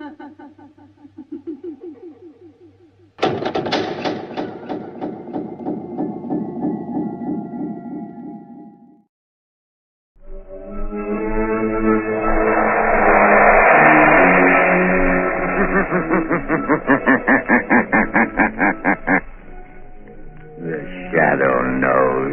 The shadow knows.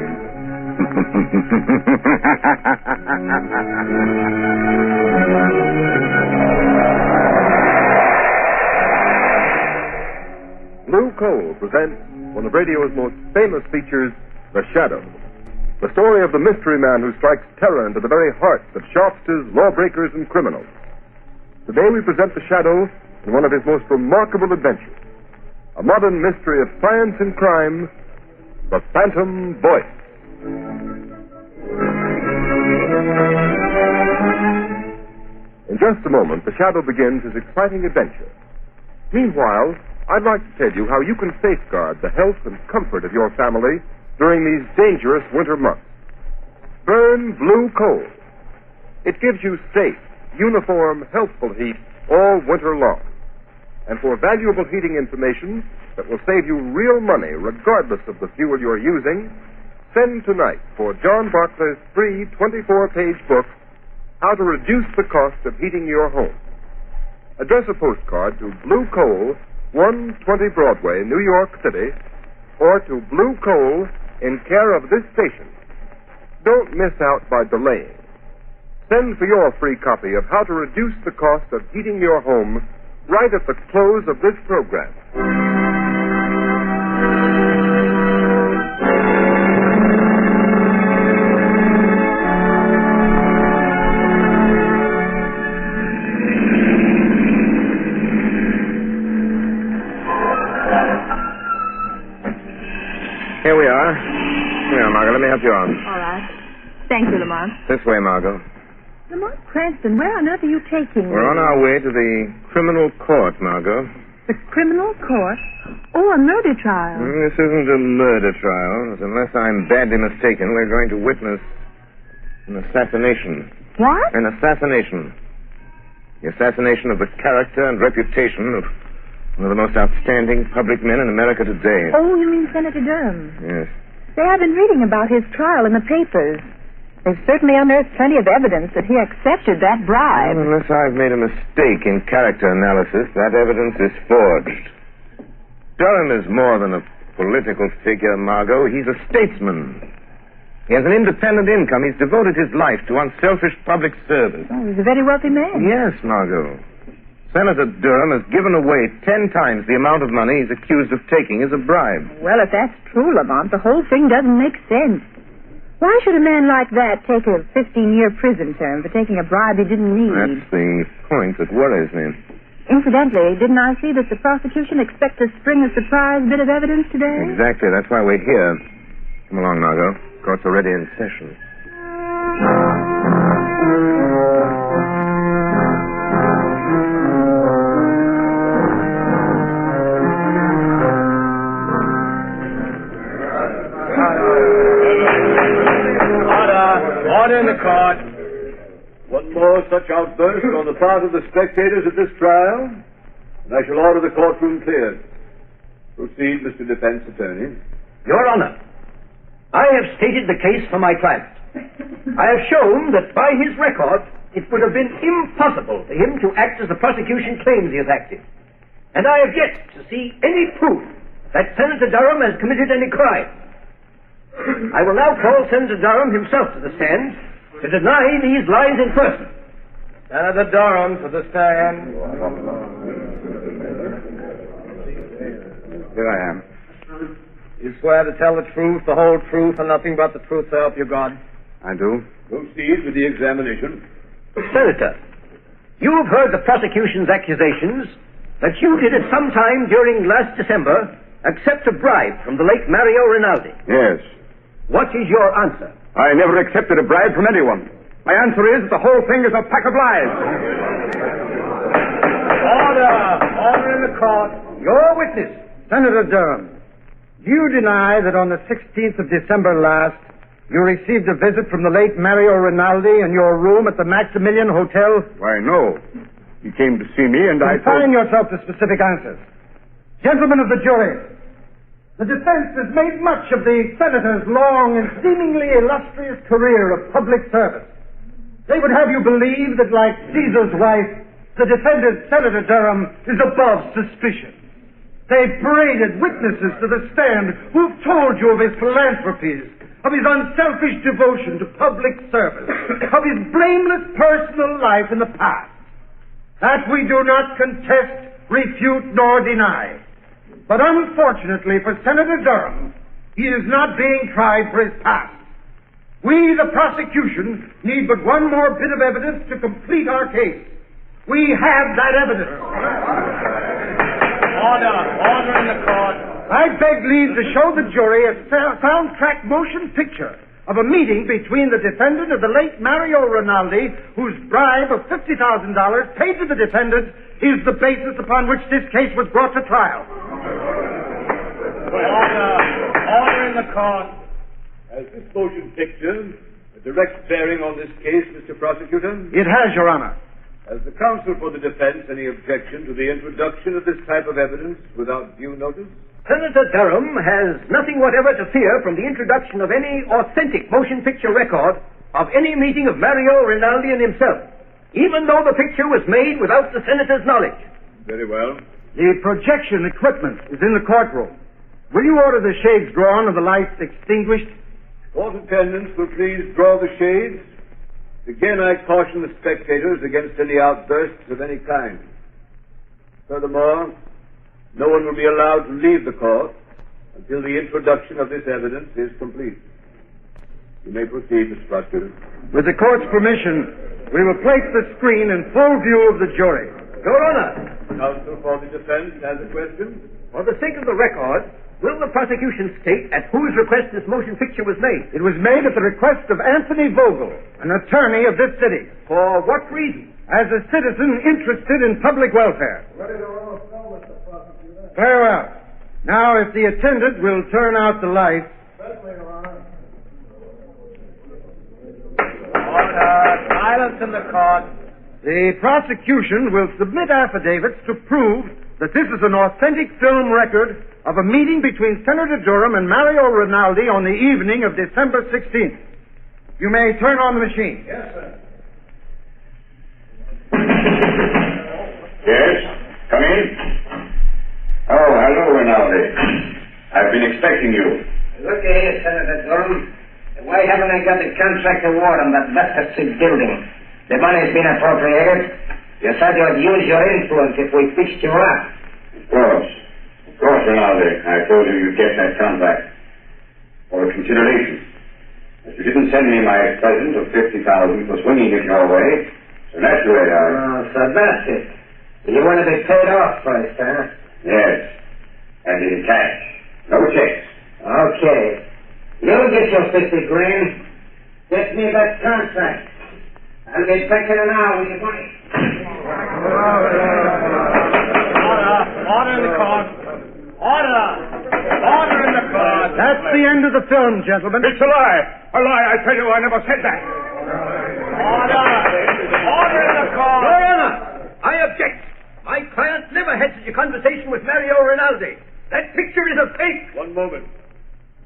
Blue Coal presents one of radio's most famous features, The Shadow. The story of the mystery man who strikes terror into the very hearts of shopsters, lawbreakers, and criminals. Today we present The Shadow in one of his most remarkable adventures. A modern mystery of science and crime, The Phantom Voice. In just a moment, The Shadow begins his exciting adventure. Meanwhile, I'd like to tell you how you can safeguard the health and comfort of your family during these dangerous winter months. Burn Blue Coal. It gives you safe, uniform, healthful heat all winter long. And for valuable heating information that will save you real money regardless of the fuel you're using, send tonight for John Barclay's free 24-page book, How to Reduce the Cost of Heating Your Home. Address a postcard to Blue Coal, 120 Broadway, New York City, or to Blue Coal in care of this station. Don't miss out by delaying. Send for your free copy of How to Reduce the Cost of Heating Your Home right at the close of this program. Here we are. Here, Margot, let me help you on. All right. Thank you, Lamont. This way, Margot. Lamont Cranston, where on earth are you taking me? We're on our way to the criminal court, Margot. The criminal court? Oh, a murder trial. This isn't a murder trial. Unless I'm badly mistaken, we're going to witness an assassination. What? An assassination. The assassination of the character and reputation of one of the most outstanding public men in America today. Oh, you mean Senator Durham? Yes. Say, I've been reading about his trial in the papers. They've certainly unearthed plenty of evidence that he accepted that bribe. Unless I've made a mistake in character analysis, that evidence is forged. Durham is more than a political figure, Margot. He's a statesman. He has an independent income. He's devoted his life to unselfish public service. Oh, he's a very wealthy man. Yes, Margot. Senator Durham has given away 10 times the amount of money he's accused of taking as a bribe. Well, if that's true, Lamont, the whole thing doesn't make sense. Why should a man like that take a 15-year prison term for taking a bribe he didn't need? That's the point that worries me. Incidentally, didn't I see that the prosecution expects to spring a surprise bit of evidence today? Exactly. That's why we're here. Come along, Margot. Court's already in session. Order in the court. One more such outburst on the part of the spectators at this trial, and I shall order the courtroom cleared. Proceed, Mr. Defense Attorney. Your Honor, I have stated the case for my client. I have shown that by his record, it would have been impossible for him to act as the prosecution claims he has acted. And I have yet to see any proof that Senator Durham has committed any crime. I will now call Senator Durham himself to the stand to deny these lies in person. Senator Durham to the stand. Here I am. You swear to tell the truth, the whole truth, and nothing but the truth, so help you God? I do. Proceed with the examination. Senator, you have heard the prosecution's accusations that you did at some time during last December accept a bribe from the late Mario Rinaldi. Yes. What is your answer? I never accepted a bribe from anyone. My answer is the whole thing is a pack of lies. Order! Order in the court. Your witness. Senator Durham, do you deny that on the 16th of December last, you received a visit from the late Mario Rinaldi in your room at the Maximilian Hotel? Why, no. He came to see me, and I Confine yourself to specific answers. Gentlemen of the jury, the defense has made much of the senator's long and seemingly illustrious career of public service. They would have you believe that, like Caesar's wife, the defendant, Senator Durham, is above suspicion. They've paraded witnesses to the stand who've told you of his philanthropies, of his unselfish devotion to public service, of his blameless personal life in the past. That we do not contest, refute, nor deny. But unfortunately for Senator Durham, he is not being tried for his past. We, the prosecution, need but one more bit of evidence to complete our case. We have that evidence. Order in the court. I beg leave to show the jury a soundtrack motion picture of a meeting between the defendant and the late Mario Rinaldi, whose bribe of $50,000 paid to the defendant is the basis upon which this case was brought to trial. Order in the court. Has this motion picture a direct bearing on this case, Mr. Prosecutor? It has, Your Honor. Has the counsel for the defense any objection to the introduction of this type of evidence without due notice? Senator Durham has nothing whatever to fear from the introduction of any authentic motion picture record of any meeting of Mario Rinaldi and himself, even though the picture was made without the senator's knowledge. Very well. The projection equipment is in the courtroom. Will you order the shades drawn and the lights extinguished? Court attendants will please draw the shades. Again, I caution the spectators against any outbursts of any kind. Furthermore, no one will be allowed to leave the court until the introduction of this evidence is complete. You may proceed, Mr. Prosecutor. With the court's permission, we will place the screen in full view of the jury. Your Honor, Counsel for the defense has a question. for the sake of the record, will the prosecution state at whose request this motion picture was made? It was made at the request of Anthony Vogel, an attorney of this city. For what reason? As a citizen interested in public welfare. Ready to roll film, Mr. Prosecutor. Very well. Now, if the attendant will turn out the lights. Certainly, Your Honor. Order. Silence in the court. The prosecution will submit affidavits to prove that this is an authentic film record of a meeting between Senator Durham and Mario Rinaldi on the evening of December 16th. You may turn on the machine. Yes, sir. Yes? Come in. Oh, hello, Rinaldi. I've been expecting you. Look here, Senator Durham. Why haven't I got the contract award on that Leicester Street building? The money's been appropriated. You said you'd use your influence if we fixed you up. Of course. Of course, Rinaldi. I told you you'd get that contract. For a consideration. But you didn't send me my present of $50,000 for swinging it your way. So naturally, Oh, so that's it. You want to be paid off first, huh? Yes. And in cash. No checks. Okay. You'll get your 50 grand. Get me that contract. I'll be back in an hour with your money. Order in the court. Order. Order in the court. That's the end of the film, gentlemen. It's a lie. A lie. I tell you, I never said that. Order. Order in the court. Your Honor, I object. My client never had such a conversation with Mario Rinaldi. That picture is a fake. One moment.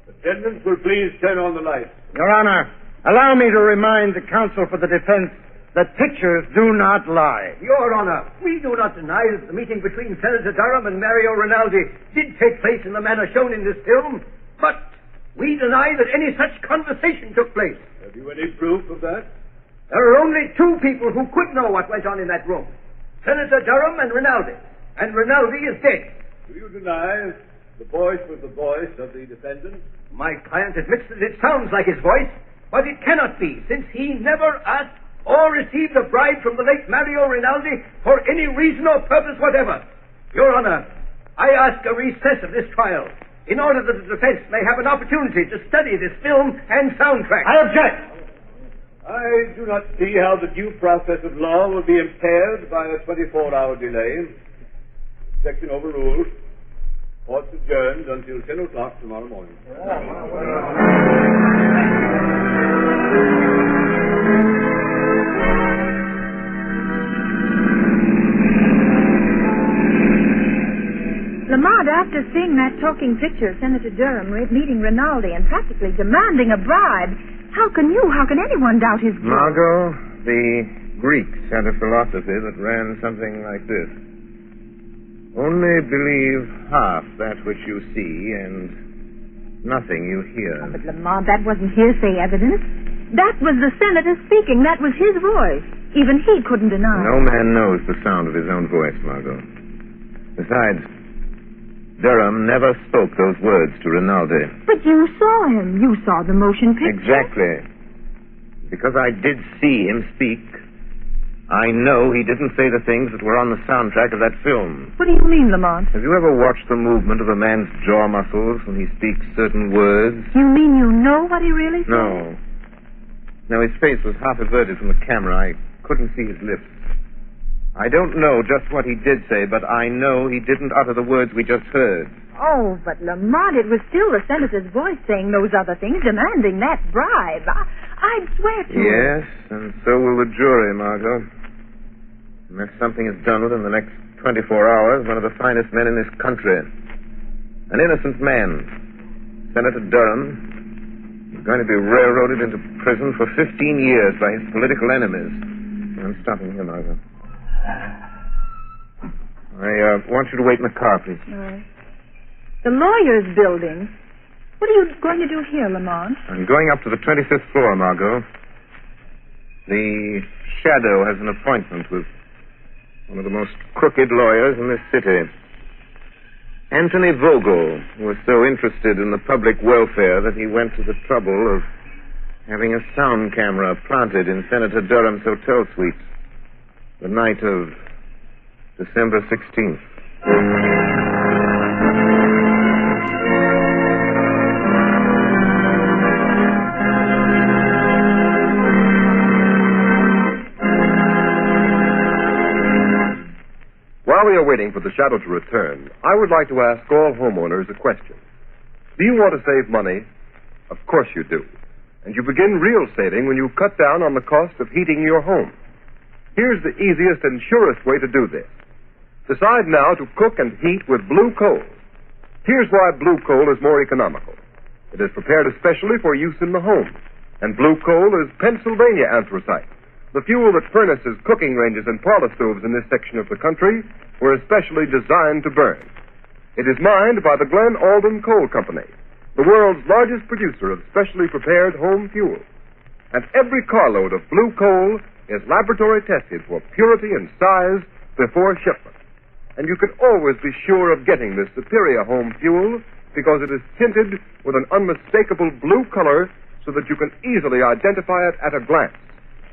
Attendants will please turn on the lights. Your Honor, allow me to remind the counsel for the defense that pictures do not lie. Your Honor, we do not deny that the meeting between Senator Durham and Mario Rinaldi did take place in the manner shown in this film, but we deny that any such conversation took place. Have you any proof of that? There are only two people who could know what went on in that room. Senator Durham and Rinaldi. And Rinaldi is dead. Do you deny the voice was the voice of the defendant? My client admits that it sounds like his voice, but it cannot be, since he never asked or received a bribe from the late Mario Rinaldi for any reason or purpose whatever. Your Honor, I ask a recess of this trial in order that the defense may have an opportunity to study this film and soundtrack. I object. I do not see how the due process of law will be impaired by a 24-hour delay. Objection overruled. Court's adjourned until 10 o'clock tomorrow morning. After seeing that talking picture of Senator Durham meeting Rinaldi and practically demanding a bribe, how can anyone doubt his guilt? Margot, the Greeks had a philosophy that ran something like this. Only believe half that which you see and nothing you hear. Oh, but Lamont, that wasn't hearsay evidence. That was the senator speaking. That was his voice. Even he couldn't deny. No man knows the sound of his own voice, Margot. Besides, Durham never spoke those words to Rinaldi. But you saw him. You saw the motion picture. Exactly. Because I did see him speak, I know he didn't say the things that were on the soundtrack of that film. What do you mean, Lamont? Have you ever watched the movement of a man's jaw muscles when he speaks certain words? You mean you know what he really said? No. No, his face was half averted from the camera. I couldn't see his lips. I don't know just what he did say, but I know he didn't utter the words we just heard. Oh, but Lamont, it was still the senator's voice saying those other things, demanding that bribe. I'd swear to it. Yes, and so will the jury, Margot. Unless something is done within the next 24 hours, one of the finest men in this country, an innocent man, Senator Durham, is going to be railroaded into prison for 15 years by his political enemies. I'm stopping here, Margot. I want you to wait in the car, please. Right. The lawyer's building. What are you going to do here, Lamont? I'm going up to the 25th floor, Margot. The Shadow has an appointment with one of the most crooked lawyers in this city. Anthony Vogel, who was so interested in the public welfare that he went to the trouble of having a sound camera planted in Senator Durham's hotel suite the night of December 16th. While we are waiting for the Shadow to return, I would like to ask all homeowners a question. Do you want to save money? Of course you do. And you begin real saving when you cut down on the cost of heating your home. Here's the easiest and surest way to do this. Decide now to cook and heat with blue coal. Here's why blue coal is more economical. It is prepared especially for use in the home. And blue coal is Pennsylvania anthracite, the fuel that furnaces cooking ranges and parlor stoves in this section of the country were especially designed to burn. It is mined by the Glen Alden Coal Company, the world's largest producer of specially prepared home fuel. And every carload of blue coal is laboratory tested for purity and size before shipment. And you can always be sure of getting this superior home fuel because it is tinted with an unmistakable blue color so that you can easily identify it at a glance.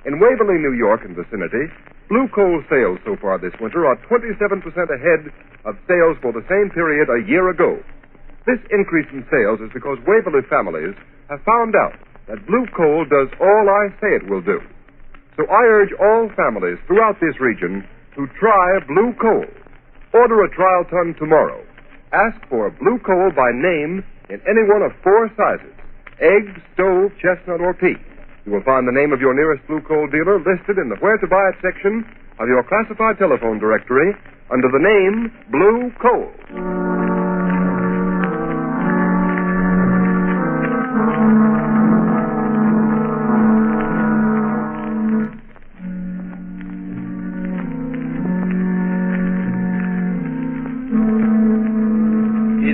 In Waverly, New York and vicinity, blue coal sales so far this winter are 27% ahead of sales for the same period a year ago. This increase in sales is because Waverly families have found out that blue coal does all I say it will do. So I urge all families throughout this region to try blue coal. Order a trial ton tomorrow. Ask for blue coal by name in any one of 4 sizes: egg, stove, chestnut, or peak. You will find the name of your nearest blue coal dealer listed in the Where to Buy It section of your classified telephone directory under the name Blue Coal.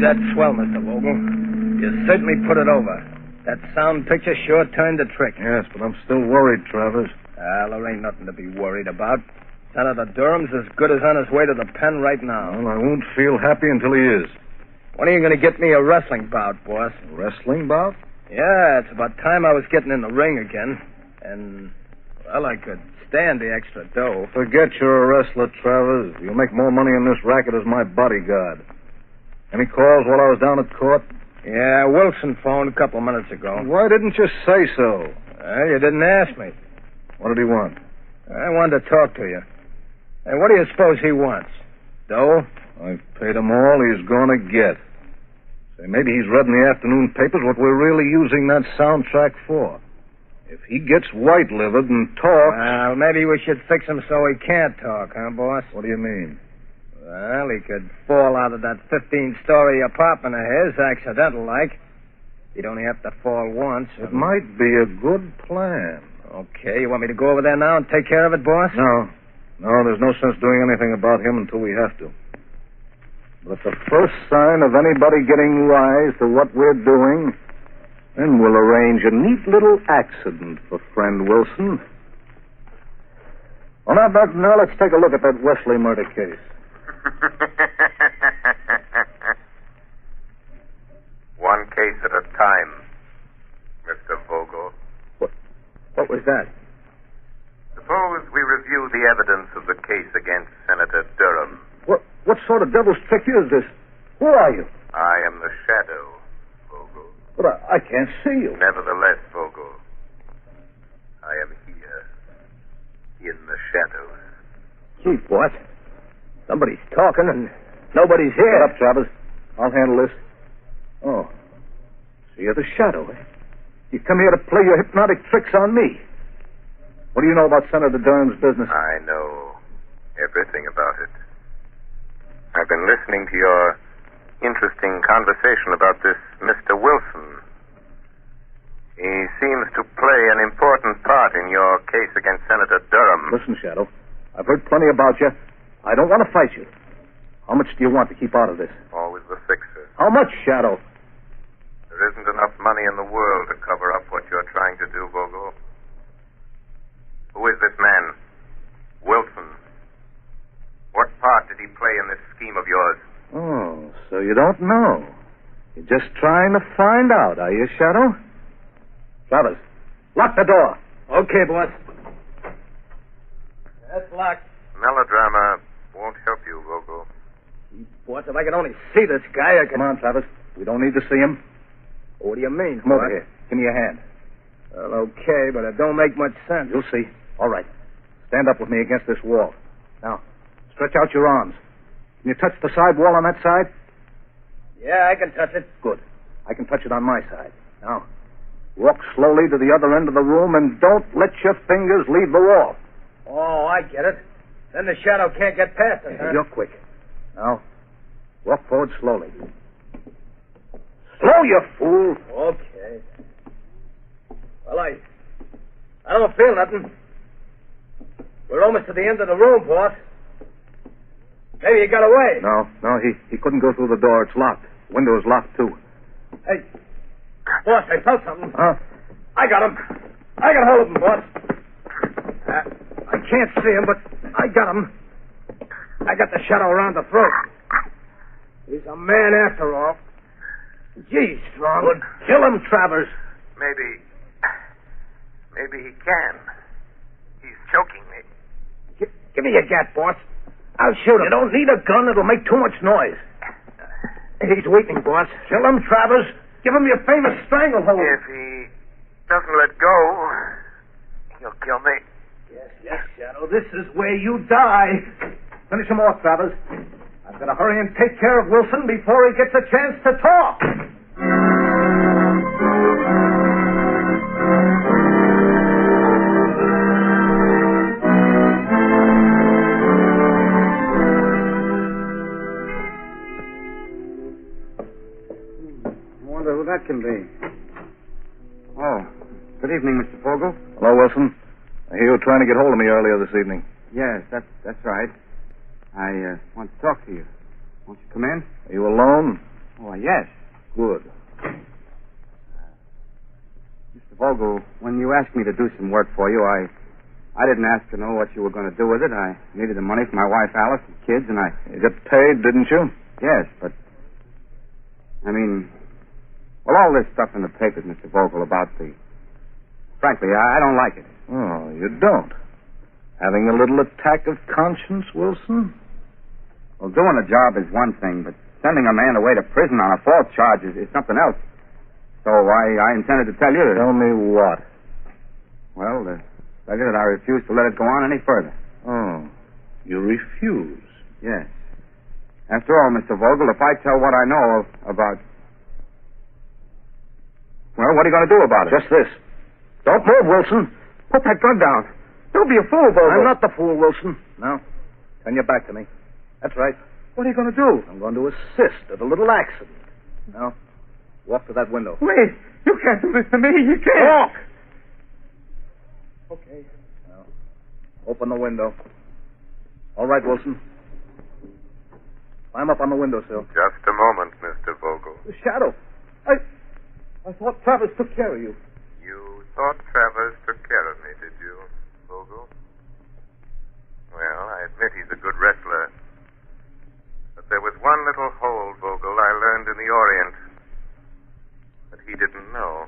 That's swell, Mr. Vogel. You certainly put it over. That sound picture sure turned the trick. Yes, but I'm still worried, Travers. Well, there ain't nothing to be worried about. Senator Durham's as good as on his way to the pen right now. Well, I won't feel happy until he is. When are you going to get me a wrestling bout, boss? A wrestling bout? Yeah, it's about time I was getting in the ring again. And, well, I could stand the extra dough. Forget you're a wrestler, Travers. You'll make more money in this racket as my bodyguard. Any calls while I was down at court? Yeah, Wilson phoned a couple of minutes ago. Why didn't you say so? You didn't ask me. What did he want? I wanted to talk to you. Hey, what do you suppose he wants? Dough? I've paid him all he's going to get. Say, maybe he's read in the afternoon papers what we're really using that soundtrack for. If he gets white-livered and talks... Well, maybe we should fix him so he can't talk, huh, boss? What do you mean? Well, he could fall out of that 15-story apartment of his, accidental-like. He'd only have to fall once. It might be a good plan. Okay, you want me to go over there now and take care of it, boss? No. No, there's no sense doing anything about him until we have to. But the first sign of anybody getting wise to what we're doing, then we'll arrange a neat little accident for friend Wilson. Well, now let's take a look at that Wesley murder case. One case at a time, Mr. Vogel. What was that? Suppose we review the evidence of the case against Senator Durham. What sort of devil's trick is this? Who are you? I am the Shadow, Vogel. But I can't see you. Nevertheless, Vogel, I am here, in the shadows. Gee, boss. Somebody's talking and nobody's here. Shut up, Travis. I'll handle this. Oh. So you're the Shadow, eh? You come here to play your hypnotic tricks on me. What do you know about Senator Durham's business? I know everything about it. I've been listening to your interesting conversation about this Mr. Wilson. He seems to play an important part in your case against Senator Durham. Listen, Shadow, I've heard plenty about you. I don't want to fight you. How much do you want to keep out of this? Always the fixer. How much, Shadow? There isn't enough money in the world to cover up what you're trying to do, Vogel. Who is this man? Wilson. What part did he play in this scheme of yours? Oh, so you don't know. You're just trying to find out, are you, Shadow? Travis, lock the door. Okay, boss. That's locked. Melodrama won't help you, Vogel. Boss, if I could only see this guy, I could... Come on, Travis. We don't need to see him. What do you mean? Come over here. Give me your hand. Well, okay, but it don't make much sense. You'll see. All right. Stand up with me against this wall. Now, stretch out your arms. Can you touch the side wall on that side? Yeah, I can touch it. Good. I can touch it on my side. Now, walk slowly to the other end of the room and don't let your fingers leave the wall. Oh, I get it. Then the Shadow can't get past it, huh? You're quick. Now, walk forward slowly. Slow, you fool! Okay. Well, I don't feel nothing. We're almost to the end of the room, boss. Maybe he got away. No, he couldn't go through the door. It's locked. The window is locked, too. Hey, boss, I felt something. Huh? I got him. I got hold of him, boss. I can't see him, but I got him. I got the Shadow around the throat. He's a man after all. Gee, Strong. Good. Kill him, Travers. Maybe he can. He's choking me. Give me your gat, boss. I'll shoot him. You don't need a gun. It'll make too much noise. He's weakening, boss. Kill him, Travers. Give him your famous stranglehold. If he doesn't let go, he'll kill me. Yes, Shadow. This is where you die. Finish him off, Travers. I've got to hurry and take care of Wilson before he gets a chance to talk. I wonder who that can be. Oh, good evening, Mr. Vogel. Hello, Wilson. I hear you were trying to get hold of me earlier this evening. Yes, that's right. I want to talk to you. Won't you come in? Are you alone? Oh, yes. Good. Mr. Vogel, when you asked me to do some work for you, I didn't ask to know what you were going to do with it. I needed the money for my wife, Alice, and kids, and You got paid, didn't you? Yes, but... Well, all this stuff in the papers, Mr. Vogel, about the... Frankly, I don't like it. Oh, you don't? Having a little attack of conscience, Wilson? Well, doing a job is one thing, but sending a man away to prison on a false charge is something else. So I intended to tell you that... Tell me what? Well, tell you that I refuse to let it go on any further. Oh, you refuse? Yes. After all, Mr. Vogel, if I tell what I know about... Well, what are you going to do about it? Just this. Don't move, Wilson. Put that gun down. Don't be a fool, Vogel. I'm not the fool, Wilson. Now, turn your back to me. That's right. What are you going to do? I'm going to assist at a little accident. Now, walk to that window. Wait! You can't do this to me! You can't! Walk! Okay. Now, open the window. All right, Wilson. Climb up on the windowsill. Just a moment, Mr. Vogel. The shadow. I thought Travers took care of you. You thought Travers took care of me, did you, Vogel? Well, I admit he's a good wrestler. But there was one little hole, Vogel, I learned in the Orient that he didn't know.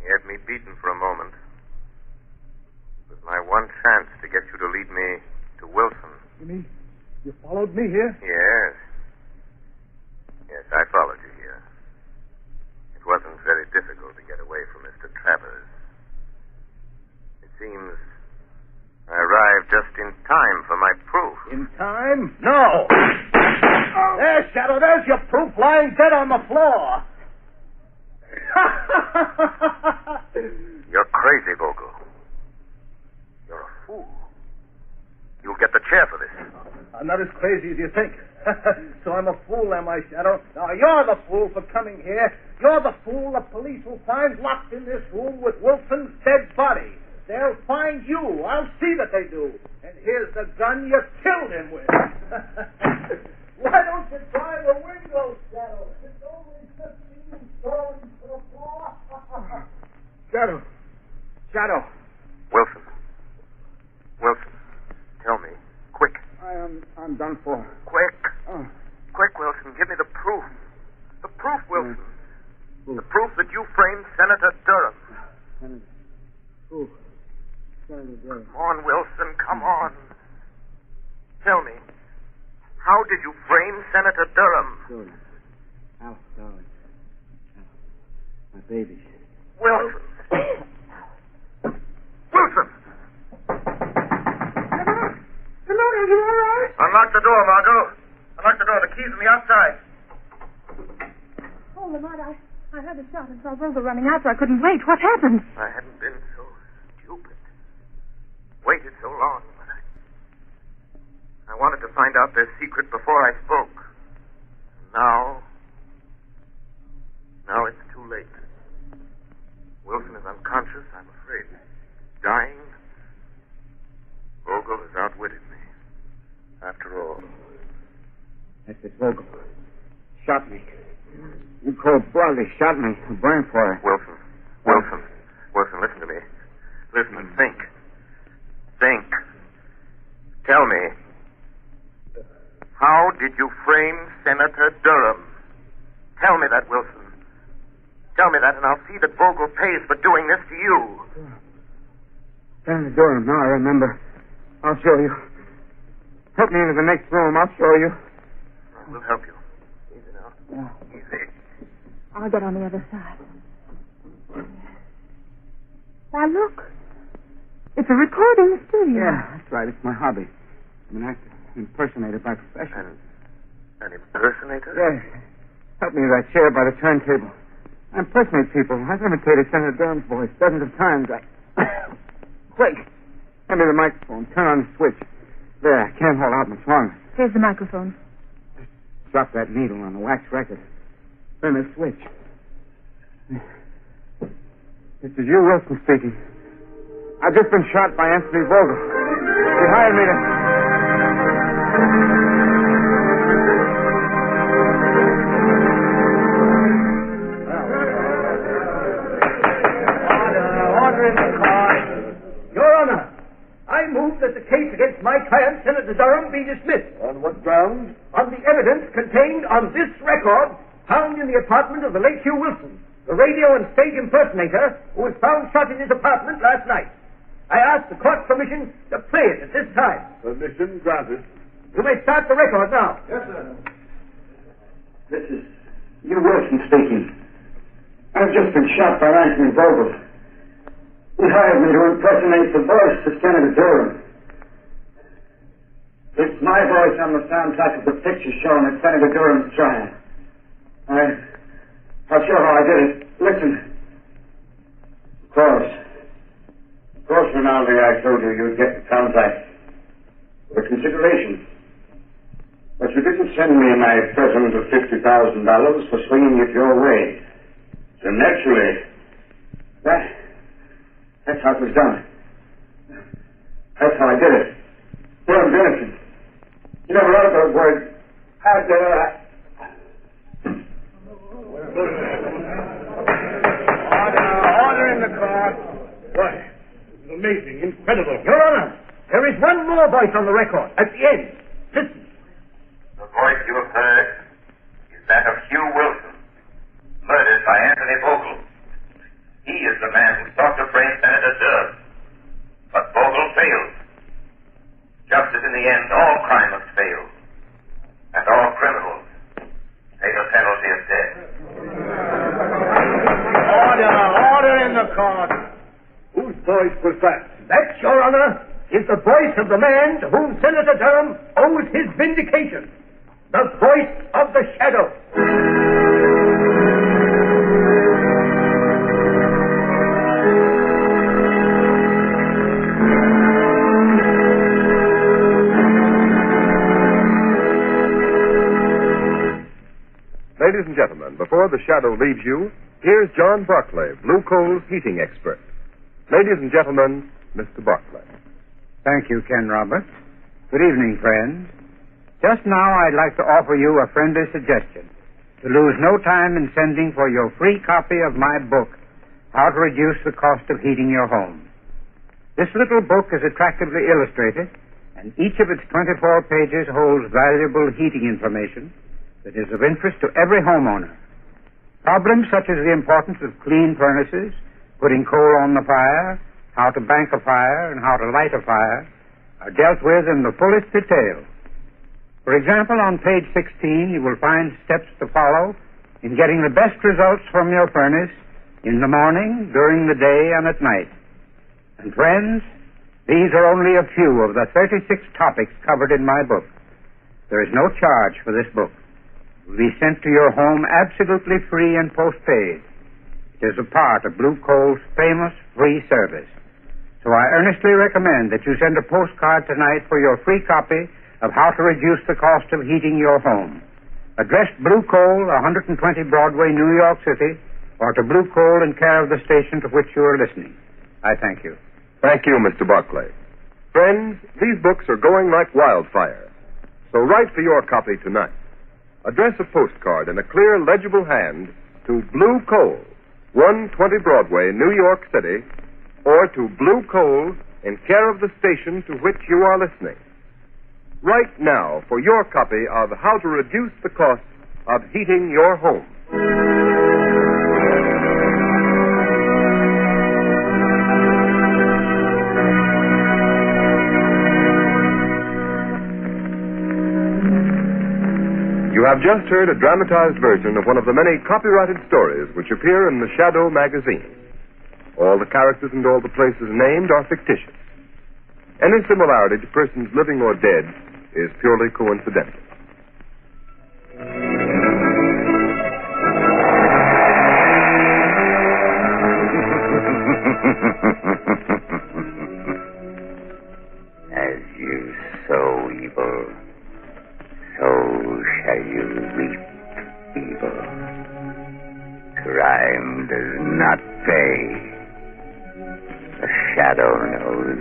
He had me beaten for a moment. It was my one chance to get you to lead me to Wilson. You mean you followed me here? Yes. Yes, I followed you here. It wasn't very difficult to get away from Mr. Travers. It seems I arrived just in time for my proof. In time? No! There, Shadow, there's your proof lying dead on the floor. You're crazy, Vogel. You're a fool. You'll get the chair for this. I'm not as crazy as you think. So I'm a fool, am I, Shadow? Now, you're the fool for coming here. You're the fool the police will find locked in this room with Wilson's dead body. They'll find you. I'll see that they do. And here's the gun you killed him with. Why don't you try the window, Shadow? It's only 15 stories to the floor. Shadow. Wilson. Wilson, tell me. Quick. I'm done for. Quick. Quick, Wilson. Give me the proof. The proof, Wilson. The proof that you framed Senator Durham. Who? Senator Durham. Come on, Wilson. Come on. Tell me. How did you frame Senator Durham? Durham. Alice Darling. My baby. Wilson. Wilson! Are you all right? Unlock the door, Margot. Unlock the door. The key's on the outside. Oh, Lamont, I heard a shot and saw Vogel running after. I couldn't wait. What happened? I hadn't been so stupid. Waited so long, but I wanted to find out their secret before I spoke. Now it's too late. Wilson is unconscious, I'm afraid. Dying. Vogel has outwitted me. After all. That's it, Vogel. Shot me. You cold-bloodedly shot me. I'm burning for it. Wilson, listen to me. Listen and think. Think. Tell me. How did you frame Senator Durham? Tell me that, Wilson. Tell me that, and I'll see that Vogel pays for doing this to you. Senator Durham, now I remember. I'll show you. Help me into the next room. I'll show you. I will help you. Easy now. Yeah. Easy. I'll get on the other side. Now, look. It's a recording studio. Yeah, that's right. It's my hobby. I'm an actor. Impersonator by profession. An impersonator? Yeah. Help me to that chair by the turntable. I impersonate people. I've imitated Senator Durham's voice dozens of times. Quick. Hand me the microphone. Turn on the switch. There, I can't hold out much longer. Here's the microphone. Drop that needle on the wax record. Turn the switch. This is you, Wilson, speaking. I've just been shot by Anthony Vogel. He hired me to... Order in the court. Your Honor, I move that the case against my client, Senator Durham, be dismissed. On what grounds? On the evidence contained on this record found in the apartment of the late Hugh Wilson, the radio and stage impersonator who was found shot in his apartment last night. I ask the court's permission to play it at this time. Permission granted. You may start the record now. Yes, sir. This is Hugh Wilson speaking. I've just been shot by Anthony Vogel. He hired me to impersonate the voice of Senator Durham. It's my voice on the soundtrack of the picture shown at Senator Durham's trial. I'll show how I did it. Listen. Of course, Rinaldi, I told you you'd get the contract for consideration. But you didn't send me my present of $50,000 for swinging it your way. So naturally, that's how it was done. That's how I did it. Burned innocent. You never uttered those words. Order in the court. Why, this is amazing, incredible. Your Honor, there is one more voice on the record at the end. Listen. The voice you have heard is that of Hugh Wilson, murdered by Anthony Vogel. He is the man who sought to frame Senator Durham. But Vogel failed. Just as in the end all crime must fail, and all criminals pay the penalty of death. Order in the court. Whose voice was that? That, Your Honor, is the voice of the man to whom Senator Durham owes his vindication. The voice of the shadow. Ladies and gentlemen, before the shadow leaves you, here's John Barclay, Blue Coal's heating expert. Ladies and gentlemen, Mr. Barclay. Thank you, Ken Roberts. Good evening, friends. Just now I'd like to offer you a friendly suggestion. To lose no time in sending for your free copy of my book, How to Reduce the Cost of Heating Your Home. This little book is attractively illustrated, and each of its 24 pages holds valuable heating information that is of interest to every homeowner. Problems such as the importance of clean furnaces, putting coal on the fire, how to bank a fire, and how to light a fire are dealt with in the fullest detail. For example, on page 16, you will find steps to follow in getting the best results from your furnace in the morning, during the day, and at night. And friends, these are only a few of the 36 topics covered in my book. There is no charge for this book. It will be sent to your home absolutely free and postpaid. It is a part of Blue Coal's famous free service. So I earnestly recommend that you send a postcard tonight for your free copy of How to Reduce the Cost of Heating Your Home. Addressed Blue Coal, 120 Broadway, New York City, or to Blue Coal in care of the station to which you are listening. I thank you. Thank you, Mr. Barclay. Friends, these books are going like wildfire. So write for your copy tonight. Address a postcard in a clear, legible hand to Blue Coal, 120 Broadway, New York City, or to Blue Coal in care of the station to which you are listening. Write now for your copy of How to Reduce the Cost of Heating Your Home. You have just heard a dramatized version of one of the many copyrighted stories which appear in the Shadow magazine. All the characters and all the places named are fictitious. Any similarity to persons living or dead is purely coincidental. As you sow evil, so shall you reap evil. Crime does not pay. The shadow knows.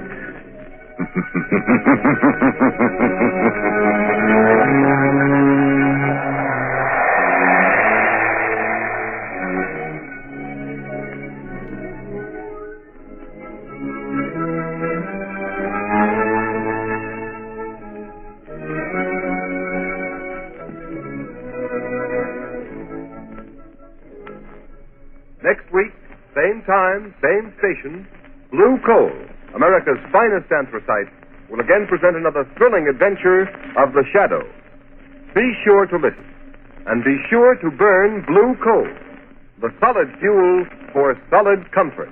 Next week, same time, same station, Blue Coal, America's finest anthracite, will again present another thrilling adventure of the Shadow. Be sure to listen, and be sure to burn Blue Coal, the solid fuel for solid comfort.